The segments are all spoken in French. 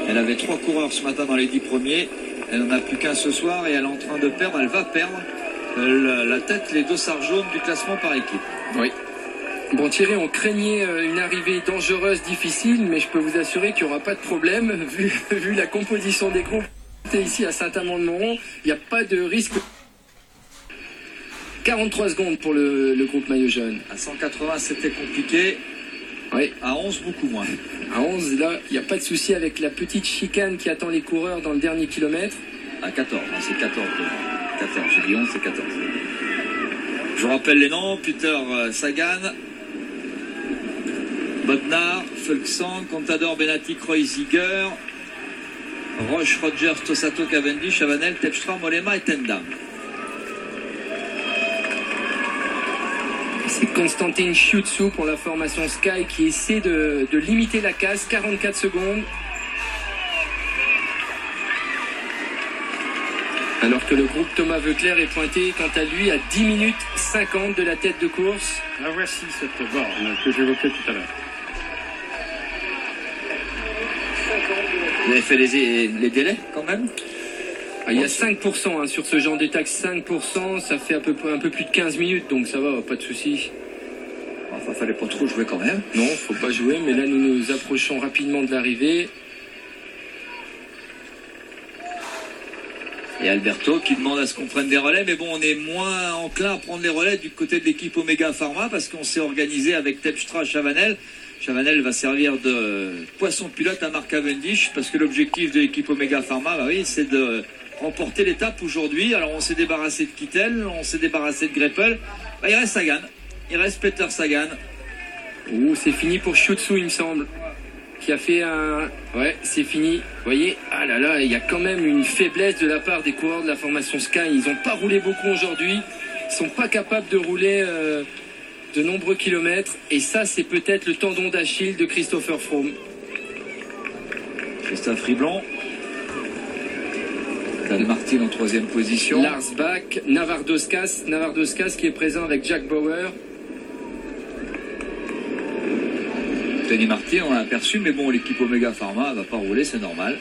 Elle avait 3 coureurs ce matin dans les 10 premiers. Elle n'en a plus qu'un ce soir et elle est en train de perdre. Elle va perdre la tête, les dossards jaunes du classement par équipe. Oui. Bon Thierry, on craignait une arrivée dangereuse, difficile, mais je peux vous assurer qu'il n'y aura pas de problème vu la composition des groupes ici à Saint-Amand-de-Montrond. Il n'y a pas de risque. 43 secondes pour le groupe maillot jaune. À 180 c'était compliqué. Oui. À 11 beaucoup moins. À 11 là, il n'y a pas de souci avec la petite chicane qui attend les coureurs dans le dernier kilomètre. À 14, c'est 14. 14, j'ai dit 11, c'est 14. Je vous rappelle les noms, Peter Sagan, Bodnar, Fuglsang, Contador, Benati, Kreuziger, Roche, Rogers, Tosato, Cavendish, Chavanel, Tepstra, Mollema et Tendam. C'est Constantin Chiuzzu pour la formation Sky qui essaie de limiter la casse, 44 secondes. Alors que le groupe Thomas Voeckler est pointé quant à lui à 10 minutes 50 de la tête de course. La voici cette borne que j'évoquais tout à l'heure. Vous avez fait les délais quand même? Il y a 5% sur ce genre d'état, 5%, ça fait un peu plus de 15 minutes, donc ça va, pas de souci. Enfin, fallait pas trop jouer quand même. Non, faut pas jouer, mais là nous nous approchons rapidement de l'arrivée. Et Alberto qui demande à ce qu'on prenne des relais, mais bon, on est moins enclin à prendre les relais du côté de l'équipe Omega Pharma parce qu'on s'est organisé avec Tepstra Chavanel. Chavanel va servir de poisson pilote à Mark Cavendish parce que l'objectif de l'équipe Omega Pharma, bah oui, c'est de remporter l'étape aujourd'hui. Alors on s'est débarrassé de Kittel, on s'est débarrassé de Greppel. Bah, il reste Sagan, il reste Peter Sagan. Ouh, c'est fini pour Chiuzzu, il me semble. Qui a fait un... Ouais, c'est fini. Vous voyez, ah là là, il y a quand même une faiblesse de la part des coureurs de la formation Sky. Ils n'ont pas roulé beaucoup aujourd'hui. Ils sont pas capables de rouler de nombreux kilomètres. Et ça, c'est peut-être le tendon d'Achille de Christopher Froome. Christophe Riblon. Dan Martin en 3e position. Lars Bach, Navardoskas qui est présent avec Jack Bauer. Tony Martin, on l'a aperçu, mais bon, l'équipe Omega Pharma va pas rouler, c'est normal.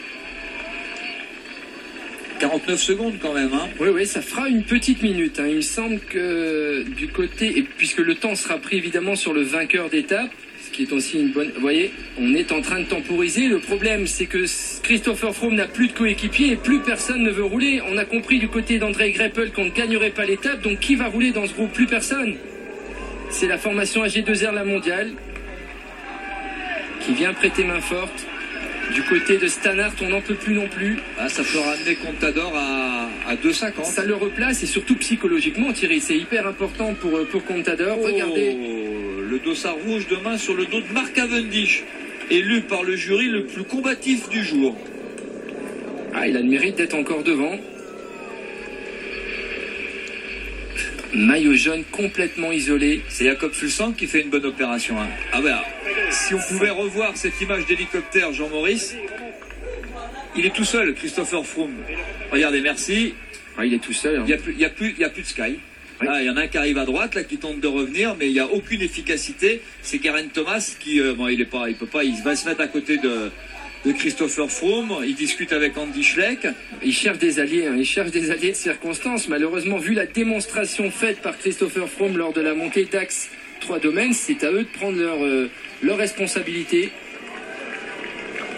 49 secondes quand même, hein. Oui, ça fera une petite minute. Il me semble que du côté, et puisque le temps sera pris évidemment sur le vainqueur d'étape, ce qui est aussi une bonne... Vous voyez, on est en train de temporiser. Le problème, c'est que Christopher Froome n'a plus de coéquipier et plus personne ne veut rouler. On a compris du côté d'André Greppel qu'on ne gagnerait pas l'étape, donc qui va rouler dans ce groupe? Plus personne. C'est la formation AG2R La Mondiale qui vient prêter main forte. Du côté de Stannard, on n'en peut plus non plus. Ah, ça peut ramener Contador à 2,50. Ça le replace et surtout psychologiquement, Thierry, c'est hyper important pour Contador. Regardez. Le dossard rouge demain sur le dos de Mark Cavendish, élu par le jury le plus combatif du jour. Ah, il a le mérite d'être encore devant. Maillot jaune complètement isolé. C'est Jakob Fuglsang qui fait une bonne opération. Hein. Ah ben, si on pouvait revoir cette image d'hélicoptère, Jean-Maurice, il est tout seul, Christopher Froome. Regardez, merci. Ah, il est tout seul. Hein. Il n'y a plus de Sky. Oui. Ah, il y en a un qui arrive à droite, là, qui tente de revenir, mais il n'y a aucune efficacité. C'est Geraint Thomas qui, il va se mettre à côté de Christopher Froome. Il discute avec Andy Schleck. Il cherche des alliés, il cherche des alliés de circonstance. Malheureusement, vu la démonstration faite par Christopher Froome lors de la montée d'Axe 3 Domaines, c'est à eux de prendre leur responsabilité.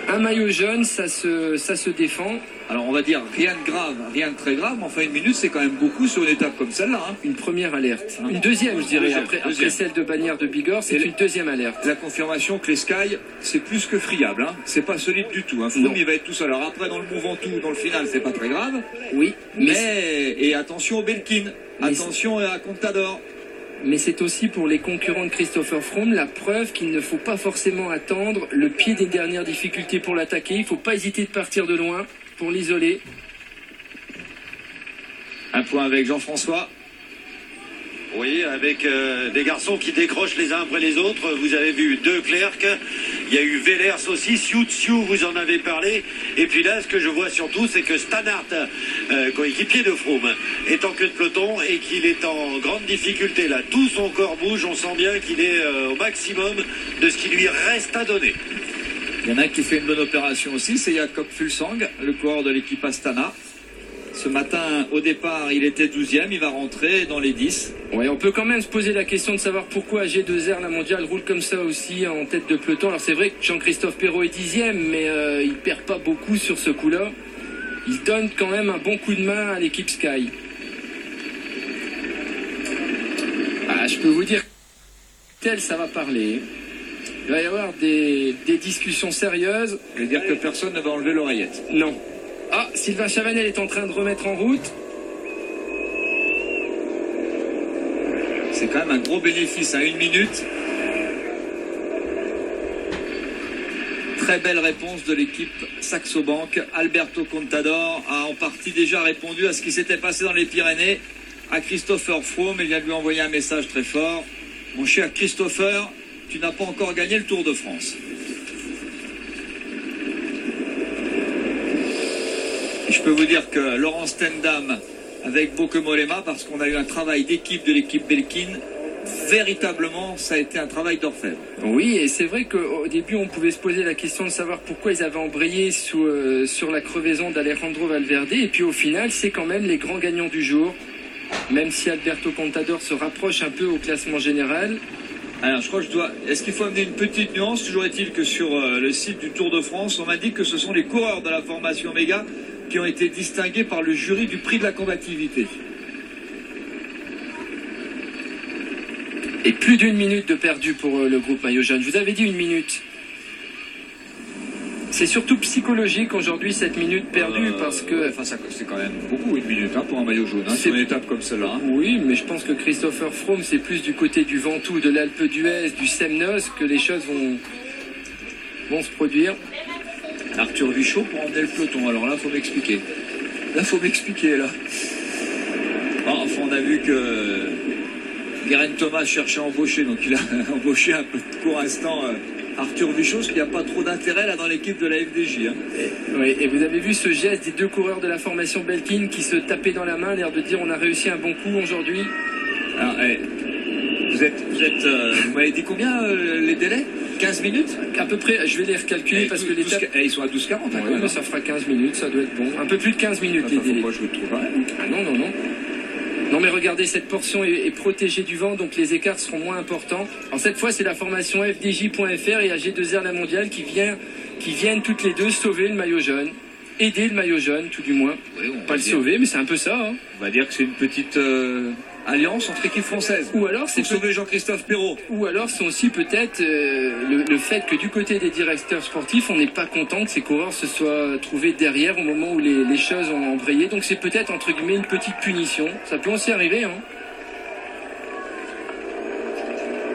Un maillot jaune, ça se défend. Alors on va dire rien de grave, rien de très grave, mais enfin une minute c'est quand même beaucoup sur une étape comme celle-là. Hein. Une première alerte. Une deuxième, je dirais, après celle de Bagnères de Bigorre, c'est une deuxième alerte. La confirmation que les Sky, c'est plus que friable. Hein. C'est pas solide du tout. Hein. Froome, il va être tout seul. Alors après, dans le Mont Ventoux, dans le final, c'est pas très grave. Oui. Et attention au Belkin. Attention à Contador. Mais c'est aussi pour les concurrents de Christopher Froome la preuve qu'il ne faut pas forcément attendre le pied des dernières difficultés pour l'attaquer. Il ne faut pas hésiter de partir de loin pour l'isoler. Un point avec Jean-François. Oui, avec des garçons qui décrochent les uns après les autres. Vous avez vu De Klerk, il y a eu Vellers aussi, Chiuzzu, vous en avez parlé. Et puis là, ce que je vois surtout, c'est que Stannard, coéquipier de Froome, est en queue de peloton et qu'il est en grande difficulté là. Tout son corps bouge, on sent bien qu'il est au maximum de ce qui lui reste à donner. Il y en a un qui fait une bonne opération aussi, c'est Jakob Fuglsang, le coureur de l'équipe Astana. Ce matin, au départ, il était 12e, il va rentrer dans les 10. Ouais, on peut quand même se poser la question de savoir pourquoi AG2R, la mondiale, roule comme ça aussi en tête de peloton. Alors c'est vrai que Jean-Christophe Perrault est 10e, mais il perd pas beaucoup sur ce coup-là. Il donne quand même un bon coup de main à l'équipe Sky. Je peux vous dire que ça va parler. Il va y avoir des discussions sérieuses. Je veux dire que personne ne va enlever l'oreillette. Non. Sylvain Chavanel est en train de remettre en route. C'est quand même un gros bénéfice à 1 minute. Très belle réponse de l'équipe Saxo Bank. Alberto Contador a en partie déjà répondu à ce qui s'était passé dans les Pyrénées à Christopher Froome. Il vient de lui envoyer un message très fort. Mon cher Christopher, tu n'as pas encore gagné le Tour de France. Et je peux vous dire que Laurent Stendam avec Bokemolema, parce qu'on a eu un travail d'équipe de l'équipe Belkin, véritablement ça a été un travail d'orfèvre. Oui, et c'est vrai qu'au début on pouvait se poser la question de savoir pourquoi ils avaient embrayé sur la crevaison d'Alejandro Valverde, et puis au final c'est quand même les grands gagnants du jour, même si Alberto Contador se rapproche un peu au classement général. Alors je crois que est-ce qu'il faut amener une petite nuance? Toujours est-il que sur le site du Tour de France, on m'a dit que ce sont les coureurs de la formation Omega qui ont été distingués par le jury du prix de la combativité. Et plus d'1 minute de perdu pour le groupe maillot jaune. Je vous avais dit 1 minute. C'est surtout psychologique aujourd'hui cette minute perdue parce que... c'est quand même beaucoup 1 minute pour un maillot jaune, sur une étape comme celle-là. Oui, mais je pense que Christopher Froome, c'est plus du côté du Ventoux, de l'Alpe d'Huez, du Semnoz que les choses vont se produire. Arthur Vichot pour emmener le peloton. Alors là, faut m'expliquer. Enfin, on a vu que Guérin Thomas cherchait à embaucher, donc il a embauché un peu de court instant Arthur Vichot, parce qu'il n'y a pas trop d'intérêt là dans l'équipe de la FDJ. Oui, et vous avez vu ce geste des 2 coureurs de la formation Belkin qui se tapaient dans la main, l'air de dire on a réussi un bon coup aujourd'hui. Alors, vous m'avez dit combien les délais? 15 minutes à peu près, je vais les recalculer parce que ils sont à 12,40. Oui, mais ça fera 15 minutes, ça doit être bon. Un peu plus de 15 minutes les délais. Faut pas jouer trop quand même. Non. Non mais regardez, cette portion est protégée du vent, donc les écarts seront moins importants. Alors cette fois, c'est la formation FDJ.fr et AG2R La Mondiale qui viennent toutes les deux sauver le maillot jaune. Aider le maillot jaune, tout du moins. Oui, pas le sauver, mais c'est un peu ça. On va dire que c'est une petite alliance entre équipes françaises. Ou alors c'est sauver Jean-Christophe Perrault. Ou alors c'est aussi peut-être le fait que du côté des directeurs sportifs, on n'est pas content que ces coureurs se soient trouvés derrière au moment où les choses ont embrayé. Donc c'est peut-être entre guillemets une petite punition. Ça peut aussi arriver.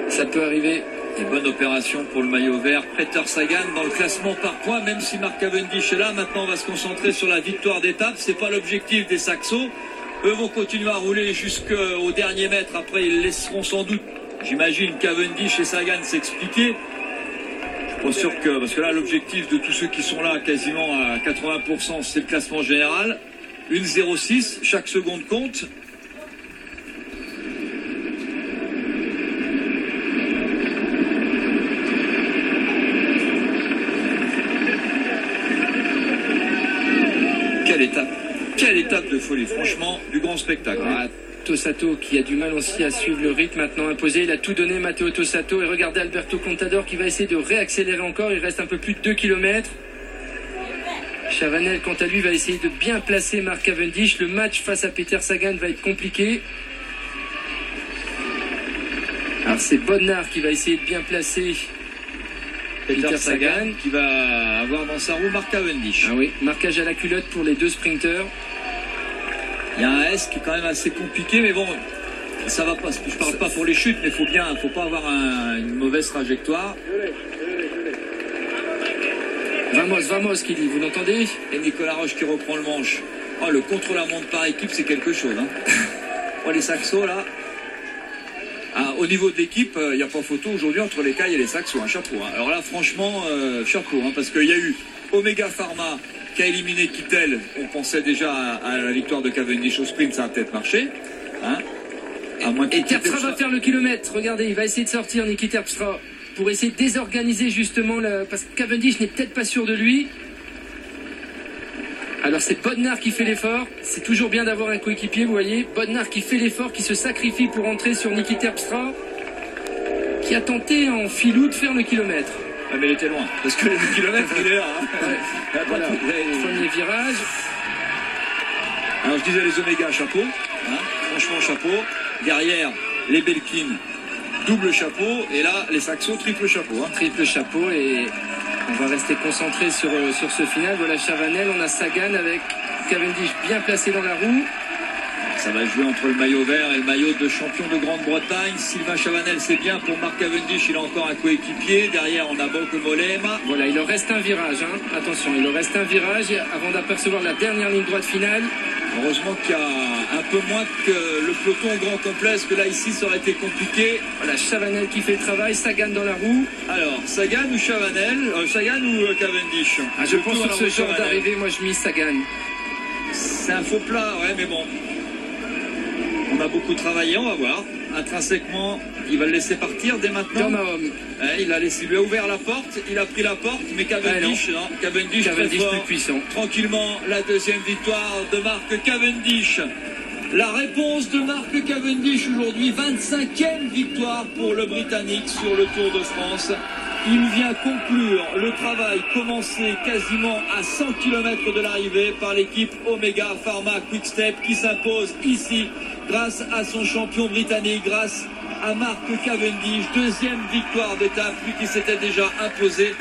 Ça peut arriver. Une bonne opération pour le maillot vert. Peter Sagan dans le classement par points, même si Mark Cavendish est là. Maintenant, on va se concentrer sur la victoire d'étape. C'est pas l'objectif des Saxos. Eux vont continuer à rouler jusqu'au dernier mètre. Après, ils laisseront sans doute, j'imagine, Cavendish et Sagan s'expliquer. Je suis pas sûr que, parce que là, l'objectif de tous ceux qui sont là, quasiment à 80%, c'est le classement général. 1,06, chaque seconde compte. Quelle étape de folie, franchement, du grand spectacle. Tosato qui a du mal aussi à suivre le rythme maintenant imposé. Il a tout donné, Matteo Tosato. Et regardez Alberto Contador qui va essayer de réaccélérer encore. Il reste un peu plus de 2 km. Chavanel, quant à lui, va essayer de bien placer Mark Cavendish. Le match face à Peter Sagan va être compliqué. Alors c'est Bodnar qui va essayer de bien placer Peter Sagan qui va avoir dans sa roue Mark Cavendish. Ah oui, marquage à la culotte pour les 2 sprinteurs. Il y a un S qui est quand même assez compliqué, mais bon, ça va pas. Je parle pas pour les chutes, mais faut pas avoir une mauvaise trajectoire. Vamos, qui dit, vous l'entendez? Et Nicolas Roche qui reprend le manche. Oh, le contre-la-montre par équipe, c'est quelque chose. Oh, les Saxos là. Au niveau de l'équipe, il n'y a pas photo aujourd'hui entre les Cailles et les Saxos. Chapeau. Alors là, franchement, chapeau, parce qu'il y a eu Omega Pharma qui a éliminé Kittel. On pensait déjà à la victoire de Cavendish au sprint, ça a peut-être marché. Et Terpstra va faire le kilomètre. Regardez, il va essayer de sortir Niki Terpstra. pour essayer de désorganiser justement, parce que Cavendish n'est peut-être pas sûr de lui. Alors c'est Bodnar qui fait l'effort, c'est toujours bien d'avoir un coéquipier, vous voyez. Bodnar qui fait l'effort, qui se sacrifie pour entrer sur Niki Terpstra, qui a tenté en filou de faire le kilomètre. Ah mais il était loin, parce que le kilomètre il est là. Hein. Ouais. Voilà, premier virage. Alors je disais les Oméga, chapeau, hein, franchement chapeau. Derrière les Belkin, double chapeau. Et là les Saxos, triple chapeau. Hein. Triple chapeau et on va rester concentré sur ce final. Voilà Chavanel, on a Sagan avec Cavendish bien placé dans la roue. Ça va jouer entre le maillot vert et le maillot de champion de Grande-Bretagne. Sylvain Chavanel, c'est bien pour Mark Cavendish, il a encore un coéquipier. Derrière, on a Bauke Mollema. Voilà, il leur reste un virage. Hein. Attention, il leur reste un virage avant d'apercevoir la dernière ligne droite finale. Heureusement qu'il y a un peu moins que le peloton au grand complet, parce que là, ici, ça aurait été compliqué. Voilà, Chavanel qui fait le travail, Sagan dans la roue. Alors, Sagan ou Chavanel Sagan ou Cavendish Je pense sur ce genre d'arrivée, moi je mise Sagan. C'est un faux plat, ouais, mais bon. On a beaucoup travaillé, on va voir. Intrinsèquement, il va le laisser partir dès maintenant. Il lui a ouvert la porte, il a pris la porte, mais Cavendish, non. Cavendish plus puissant. Tranquillement, la deuxième victoire de Mark Cavendish. La réponse de Mark Cavendish aujourd'hui, 25e victoire pour le Britannique sur le Tour de France. Il vient conclure le travail commencé quasiment à 100 km de l'arrivée par l'équipe Omega Pharma Quick-Step qui s'impose ici grâce à son champion britannique, grâce à Mark Cavendish. Deuxième victoire d'étape, lui qui s'était déjà imposé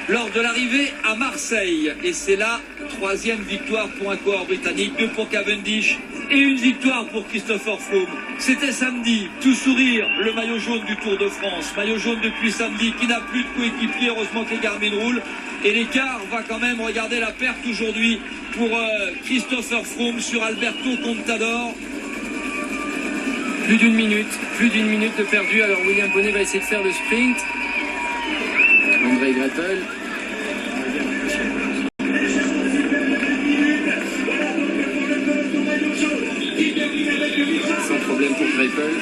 lors de l'arrivée à Marseille. Et c'est la troisième victoire pour un coureur britannique, 2 pour Cavendish et une victoire pour Christopher Froome. C'était samedi, tout sourire, le maillot jaune du Tour de France. Maillot jaune depuis samedi qui n'a plus de coéquipier, heureusement que les Garmin roulent. Et l'écart va quand même regarder la perte aujourd'hui pour Christopher Froome sur Alberto Contador. Plus d'une minute de perdu. Alors William Bonnet va essayer de faire le sprint. André Greipel. Sans problème pour Greipel.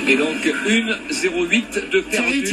Et donc 1,08 de perdu.